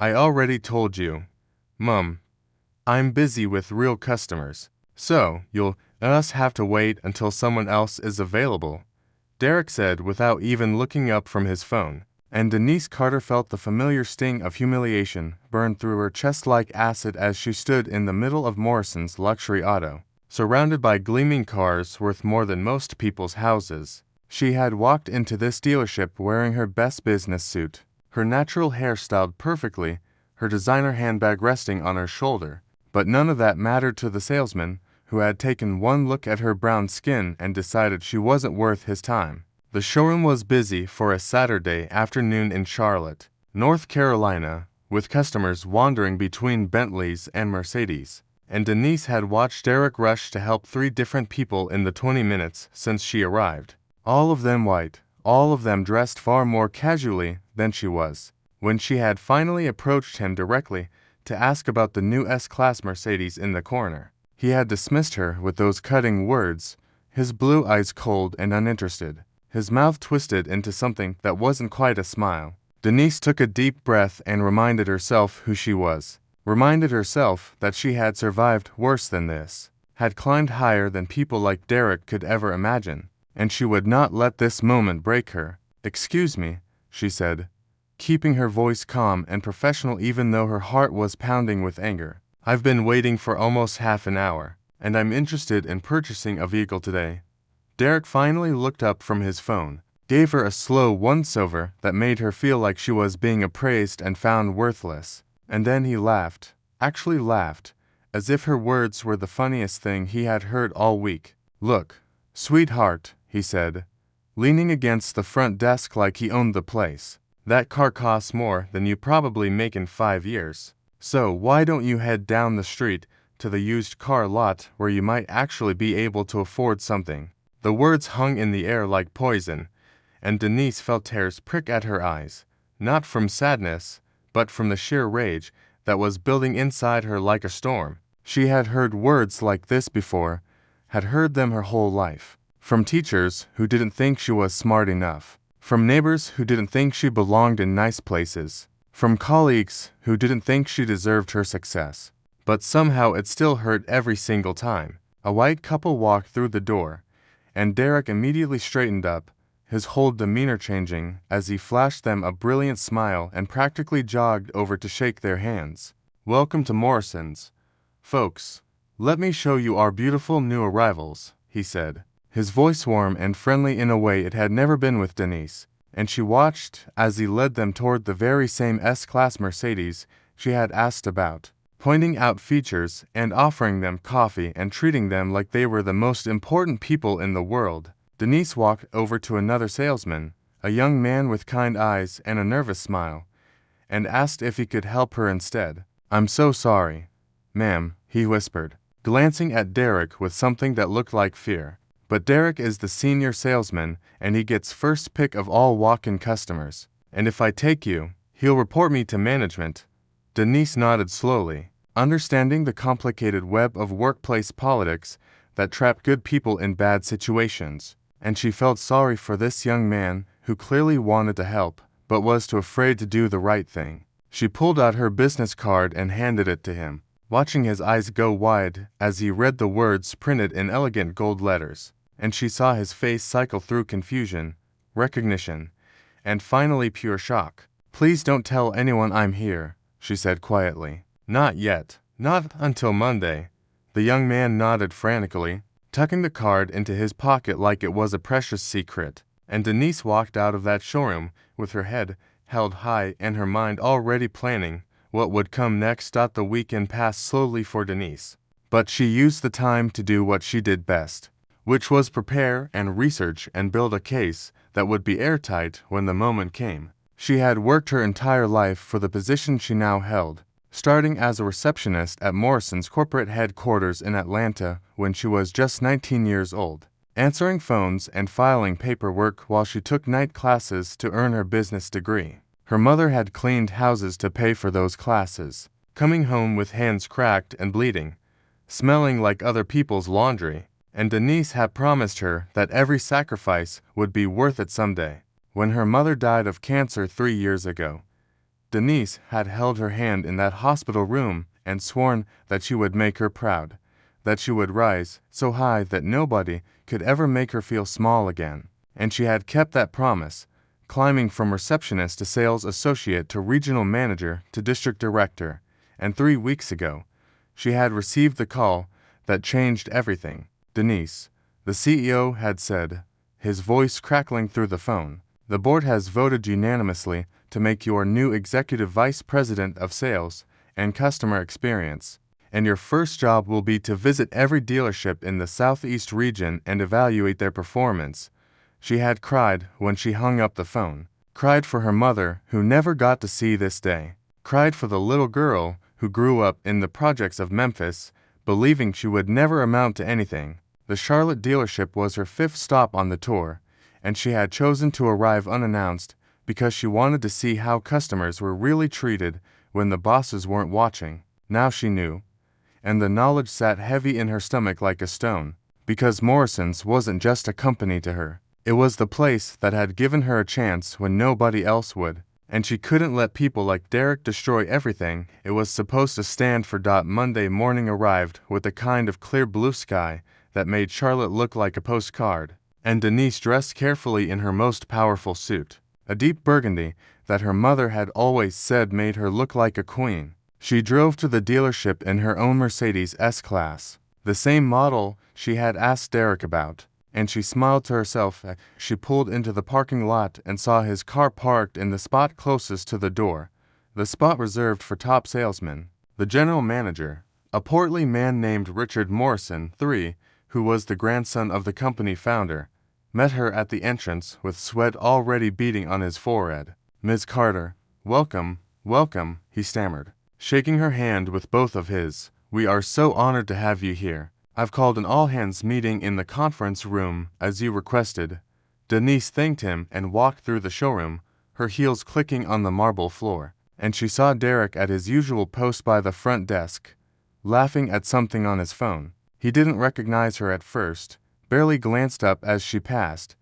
I already told you, Mum. I'm busy with real customers. So, you'll us have to wait until someone else is available, Derek said without even looking up from his phone. And Denise Carter felt the familiar sting of humiliation burn through her chest like acid as she stood in the middle of Morrison's luxury auto, surrounded by gleaming cars worth more than most people's houses. She had walked into this dealership wearing her best business suit, her natural hair styled perfectly, her designer handbag resting on her shoulder. But none of that mattered to the salesman, who had taken one look at her brown skin and decided she wasn't worth his time. The showroom was busy for a Saturday afternoon in Charlotte, North Carolina, with customers wandering between Bentleys and Mercedes, and Denise had watched Derek rush to help 3 different people in the 20 minutes since she arrived. All of them white, all of them dressed far more casually than she was. When she had finally approached him directly to ask about the new S-Class Mercedes in the corner, he had dismissed her with those cutting words, his blue eyes cold and uninterested, his mouth twisted into something that wasn't quite a smile. Denise took a deep breath and reminded herself who she was. Reminded herself that she had survived worse than this, had climbed higher than people like Derek could ever imagine, and she would not let this moment break her. "Excuse me," she said, keeping her voice calm and professional even though her heart was pounding with anger. "I've been waiting for almost half an hour, and I'm interested in purchasing a vehicle today." Derek finally looked up from his phone, gave her a slow once-over that made her feel like she was being appraised and found worthless, and then he laughed, actually laughed, as if her words were the funniest thing he had heard all week. "Look, sweetheart," he said, leaning against the front desk like he owned the place, "that car costs more than you probably make in 5 years. So why don't you head down the street to the used car lot where you might actually be able to afford something?" The words hung in the air like poison, and Denise felt tears prick at her eyes, not from sadness, but from the sheer rage that was building inside her like a storm. She had heard words like this before, had heard them her whole life, from teachers who didn't think she was smart enough, from neighbors who didn't think she belonged in nice places, from colleagues who didn't think she deserved her success. But somehow it still hurt every single time. A white couple walked through the door, and Derek immediately straightened up, his whole demeanor changing as he flashed them a brilliant smile and practically jogged over to shake their hands. "Welcome to Morrison's, folks. Let me show you our beautiful new arrivals," he said, his voice warm and friendly in a way it had never been with Denise, and she watched as he led them toward the very same S-Class Mercedes she had asked about, pointing out features and offering them coffee and treating them like they were the most important people in the world. Denise walked over to another salesman, a young man with kind eyes and a nervous smile, and asked if he could help her instead. "I'm so sorry, ma'am," he whispered, glancing at Derek with something that looked like fear. "But Derek is the senior salesman, and he gets first pick of all walk-in customers. And if I take you, he'll report me to management." Denise nodded slowly, understanding the complicated web of workplace politics that trapped good people in bad situations, and she felt sorry for this young man who clearly wanted to help, but was too afraid to do the right thing. She pulled out her business card and handed it to him, watching his eyes go wide as he read the words printed in elegant gold letters, and she saw his face cycle through confusion, recognition, and finally pure shock. "Please don't tell anyone I'm here," she said quietly. "Not yet. Not until Monday." The young man nodded frantically, tucking the card into his pocket like it was a precious secret, and Denise walked out of that showroom with her head held high and her mind already planning what would come next. The weekend passed slowly for Denise, but she used the time to do what she did best, which was prepare and research and build a case that would be airtight when the moment came. She had worked her entire life for the position she now held, starting as a receptionist at Morrison's corporate headquarters in Atlanta when she was just 19 years old, answering phones and filing paperwork while she took night classes to earn her business degree. Her mother had cleaned houses to pay for those classes, coming home with hands cracked and bleeding, smelling like other people's laundry, and Denise had promised her that every sacrifice would be worth it someday. When her mother died of cancer 3 years ago, Denise had held her hand in that hospital room and sworn that she would make her proud, that she would rise so high that nobody could ever make her feel small again. And she had kept that promise, climbing from receptionist to sales associate to regional manager to district director. And 3 weeks ago, she had received the call that changed everything. Denise, the CEO had said, his voice crackling through the phone, the board has voted unanimously to make you our new executive vice president of sales and customer experience, and your first job will be to visit every dealership in the Southeast region and evaluate their performance. She had cried when she hung up the phone, cried for her mother who never got to see this day, cried for the little girl who grew up in the projects of Memphis, believing she would never amount to anything. The Charlotte dealership was her 5th stop on the tour, and she had chosen to arrive unannounced because she wanted to see how customers were really treated when the bosses weren't watching. Now she knew, and the knowledge sat heavy in her stomach like a stone, because Morrison's wasn't just a company to her. It was the place that had given her a chance when nobody else would, and she couldn't let people like Derek destroy everything it was supposed to stand for. Monday morning arrived with a kind of clear blue sky that made Charlotte look like a postcard, and Denise dressed carefully in her most powerful suit, a deep burgundy that her mother had always said made her look like a queen. She drove to the dealership in her own Mercedes S-Class, the same model she had asked Derek about, and she smiled to herself as she pulled into the parking lot and saw his car parked in the spot closest to the door, the spot reserved for top salesmen. The general manager, a portly man named Richard Morrison III, who was the grandson of the company founder, met her at the entrance with sweat already beading on his forehead. "Ms. Carter, welcome, welcome," he stammered, shaking her hand with both of his. "We are so honored to have you here. I've called an all-hands meeting in the conference room as you requested." Denise thanked him and walked through the showroom, her heels clicking on the marble floor, and she saw Derek at his usual post by the front desk, laughing at something on his phone. He didn't recognize her at first, barely glanced up as she passed,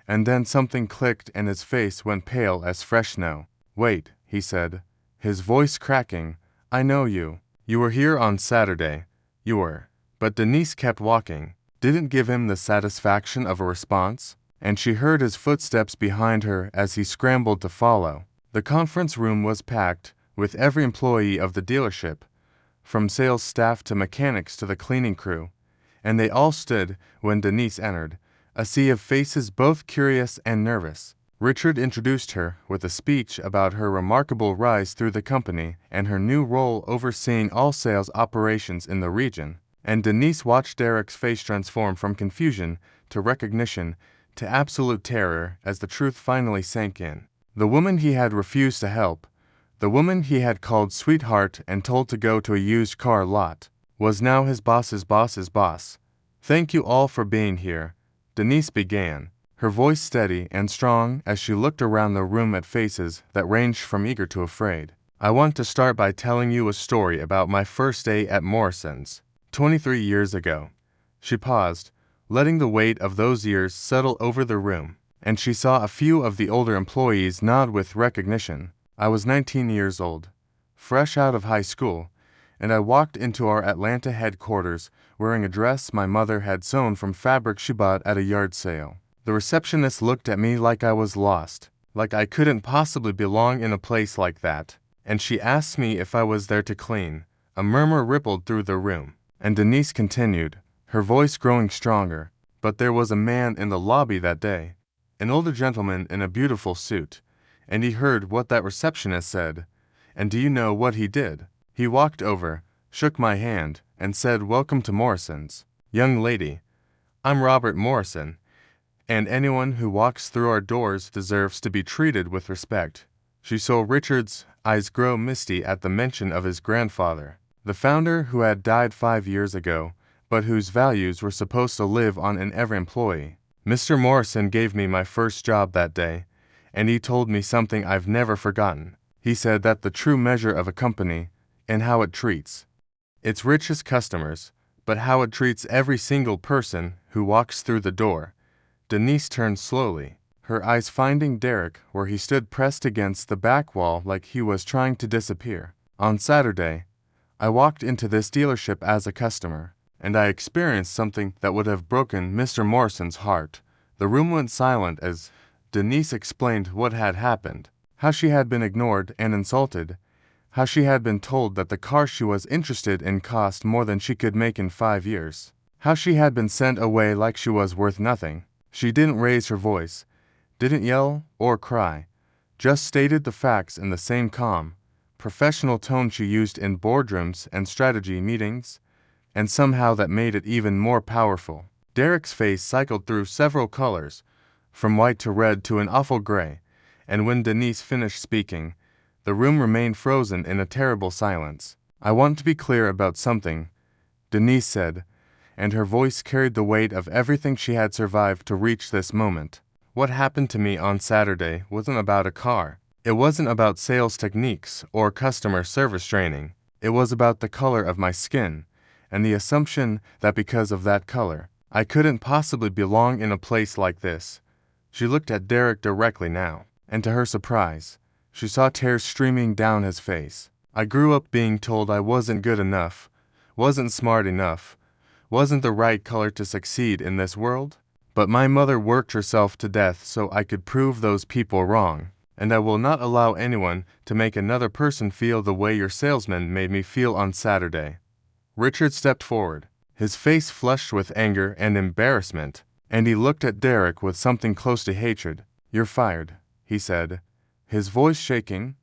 and then something clicked and his face went pale as fresh snow. "Wait," he said, his voice cracking. "I know you. You were here on Saturday. You were." But Denise kept walking, didn't give him the satisfaction of a response, and she heard his footsteps behind her as he scrambled to follow. The conference room was packed with every employee of the dealership, from sales staff to mechanics to the cleaning crew, and they all stood when Denise entered, a sea of faces both curious and nervous. Richard introduced her with a speech about her remarkable rise through the company and her new role overseeing all sales operations in the region, and Denise watched Derek's face transform from confusion to recognition to absolute terror as the truth finally sank in. The woman he had refused to help, the woman he had called sweetheart and told to go to a used car lot, was now his boss's boss's boss. "Thank you all for being here," Denise began, her voice steady and strong as she looked around the room at faces that ranged from eager to afraid. "I want to start by telling you a story about my first day at Morrison's, 23 years ago." She paused, letting the weight of those years settle over the room, and she saw a few of the older employees nod with recognition. "I was 19 years old, fresh out of high school, and I walked into our Atlanta headquarters wearing a dress my mother had sewn from fabric she bought at a yard sale. The receptionist looked at me like I was lost, like I couldn't possibly belong in a place like that, and she asked me if I was there to clean." A murmur rippled through the room, and Denise continued, her voice growing stronger. "But there was a man in the lobby that day, an older gentleman in a beautiful suit, and he heard what that receptionist said, and do you know what he did? He walked over, shook my hand, and said, 'Welcome to Morrison's. Young lady, I'm Robert Morrison, and anyone who walks through our doors deserves to be treated with respect.'" She saw Richard's eyes grow misty at the mention of his grandfather, the founder who had died 5 years ago, but whose values were supposed to live on in every employee. "Mr. Morrison gave me my first job that day, and he told me something I've never forgotten. He said that the true measure of a company and how it treats its richest customers, but how it treats every single person who walks through the door." Denise turned slowly, her eyes finding Derek where he stood pressed against the back wall like he was trying to disappear. On Saturday, I walked into this dealership as a customer, and I experienced something that would have broken Mr. Morrison's heart. The room went silent as Denise explained what had happened, how she had been ignored and insulted, how she had been told that the car she was interested in cost more than she could make in 5 years, how she had been sent away like she was worth nothing. She didn't raise her voice, didn't yell or cry, just stated the facts in the same calm, professional tone she used in boardrooms and strategy meetings, and somehow that made it even more powerful. Derek's face cycled through several colors, from white to red to an awful gray, and when Denise finished speaking, the room remained frozen in a terrible silence. "I want to be clear about something," Denise said, and her voice carried the weight of everything she had survived to reach this moment. "What happened to me on Saturday wasn't about a car. It wasn't about sales techniques or customer service training. It was about the color of my skin, and the assumption that because of that color, I couldn't possibly belong in a place like this." She looked at Derek directly now, and to her surprise, she saw tears streaming down his face. "I grew up being told I wasn't good enough, wasn't smart enough, wasn't the right color to succeed in this world. But my mother worked herself to death so I could prove those people wrong, and I will not allow anyone to make another person feel the way your salesman made me feel on Saturday." Richard stepped forward, his face flushed with anger and embarrassment, and he looked at Derek with something close to hatred. "You're fired," he said, his voice shaking.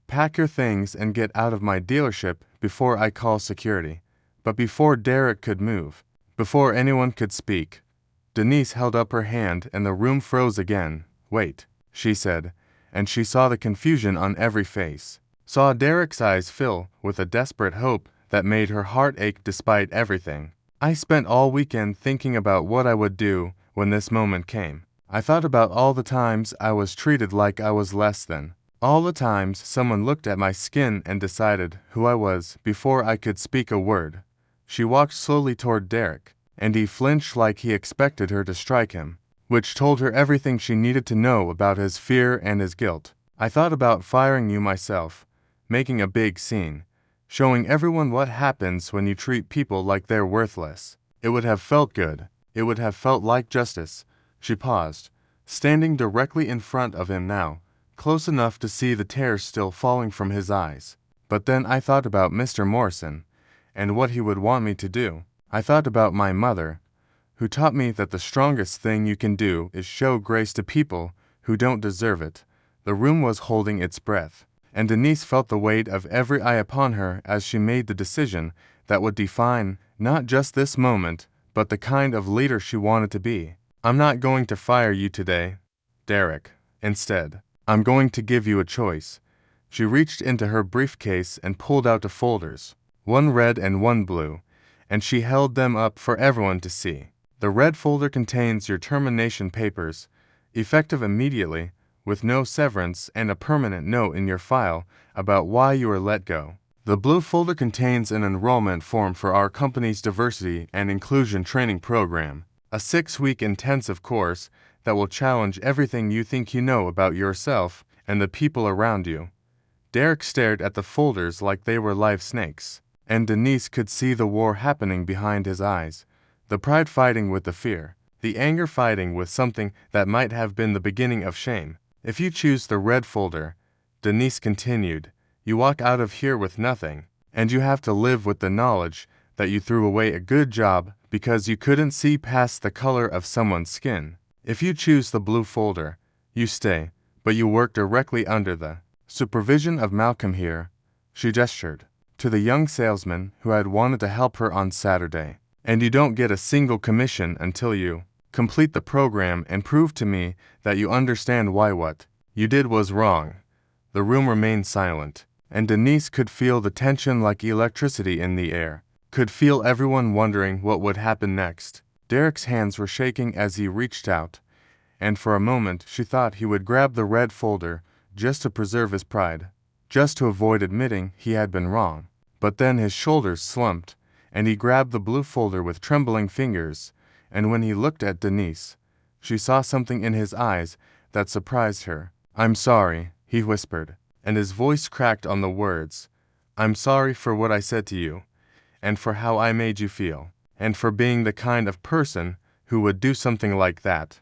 "Pack your things and get out of my dealership before I call security." But before Derek could move, before anyone could speak, Denise held up her hand and the room froze again. "Wait," she said, and she saw the confusion on every face, saw Derek's eyes fill with a desperate hope that made her heart ache despite everything. "I spent all weekend thinking about what I would do when this moment came. I thought about all the times I was treated like I was less than, all the times someone looked at my skin and decided who I was before I could speak a word." She walked slowly toward Derek, and he flinched like he expected her to strike him, which told her everything she needed to know about his fear and his guilt. "I thought about firing you myself, making a big scene, showing everyone what happens when you treat people like they're worthless. It would have felt good. It would have felt like justice." She paused, standing directly in front of him now, close enough to see the tears still falling from his eyes. "But then I thought about Mr. Morrison, and what he would want me to do. I thought about my mother, who taught me that the strongest thing you can do is show grace to people who don't deserve it." The room was holding its breath, and Denise felt the weight of every eye upon her as she made the decision that would define not just this moment, but the kind of leader she wanted to be. "I'm not going to fire you today, Derek. Instead, I'm going to give you a choice." She reached into her briefcase and pulled out the folders, one red and one blue, and she held them up for everyone to see. "The red folder contains your termination papers, effective immediately, with no severance and a permanent note in your file about why you were let go. The blue folder contains an enrollment form for our company's diversity and inclusion training program, a 6-week intensive course that will challenge everything you think you know about yourself and the people around you." Derek stared at the folders like they were live snakes, and Denise could see the war happening behind his eyes, the pride fighting with the fear, the anger fighting with something that might have been the beginning of shame. "If you choose the red folder," Denise continued, "you walk out of here with nothing, and you have to live with the knowledge that you threw away a good job because you couldn't see past the color of someone's skin. If you choose the blue folder, you stay, but you work directly under the supervision of Malcolm here." She gestured to the young salesman who had wanted to help her on Saturday. "And you don't get a single commission until you complete the program and prove to me that you understand why what you did was wrong." The room remained silent, and Denise could feel the tension like electricity in the air, could feel everyone wondering what would happen next. Derek's hands were shaking as he reached out, and for a moment she thought he would grab the red folder just to preserve his pride, just to avoid admitting he had been wrong. But then his shoulders slumped, and he grabbed the blue folder with trembling fingers, and when he looked at Denise, she saw something in his eyes that surprised her. "I'm sorry," he whispered, and his voice cracked on the words. "I'm sorry for what I said to you, and for how I made you feel, and for being the kind of person who would do something like that."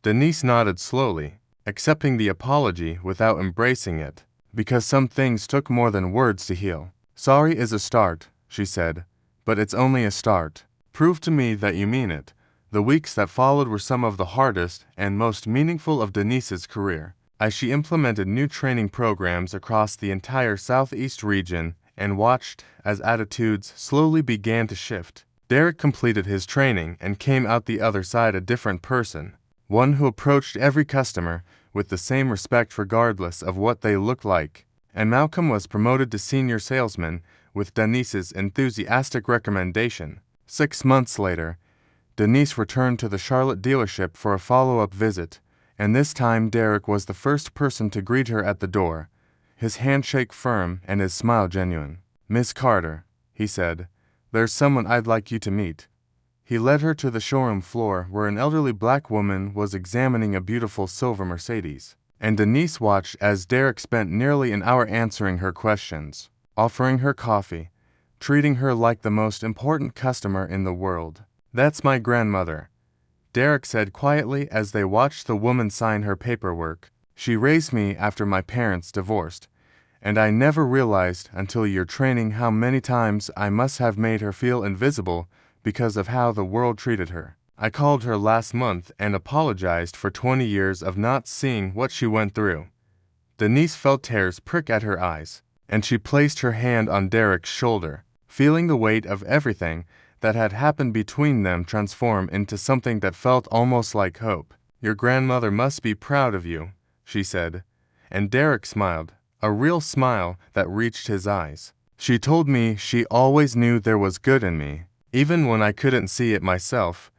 Denise nodded slowly, accepting the apology without embracing it, because some things took more than words to heal. "Sorry is a start," she said, "but it's only a start. Prove to me that you mean it." The weeks that followed were some of the hardest and most meaningful of Denise's career, as she implemented new training programs across the entire Southeast region and watched as attitudes slowly began to shift. Derek completed his training and came out the other side a different person, one who approached every customer with the same respect regardless of what they looked like. And Malcolm was promoted to senior salesman with Denise's enthusiastic recommendation. 6 months later, Denise returned to the Charlotte dealership for a follow-up visit, and this time Derek was the first person to greet her at the door, his handshake firm and his smile genuine. "Miss Carter," he said, "there's someone I'd like you to meet." He led her to the showroom floor where an elderly black woman was examining a beautiful silver Mercedes, and Denise watched as Derek spent nearly an hour answering her questions, offering her coffee, treating her like the most important customer in the world. "That's my grandmother," Derek said quietly as they watched the woman sign her paperwork. "She raised me after my parents divorced, and I never realized until your training how many times I must have made her feel invisible because of how the world treated her. I called her last month and apologized for 20 years of not seeing what she went through." Denise felt tears prick at her eyes, and she placed her hand on Derek's shoulder, feeling the weight of everything that had happened between them transform into something that felt almost like hope. "Your grandmother must be proud of you," she said, and Derek smiled, a real smile that reached his eyes. "She told me she always knew there was good in me, even when I couldn't see it myself."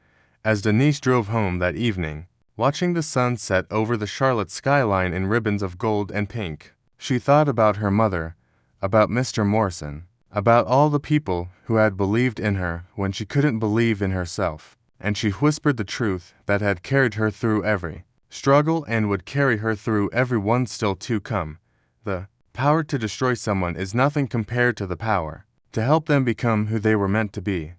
As Denise drove home that evening, watching the sun set over the Charlotte skyline in ribbons of gold and pink, she thought about her mother, about Mr. Morrison, about all the people who had believed in her when she couldn't believe in herself, and she whispered the truth that had carried her through every struggle and would carry her through every one still to come. The power to destroy someone is nothing compared to the power to help them become who they were meant to be.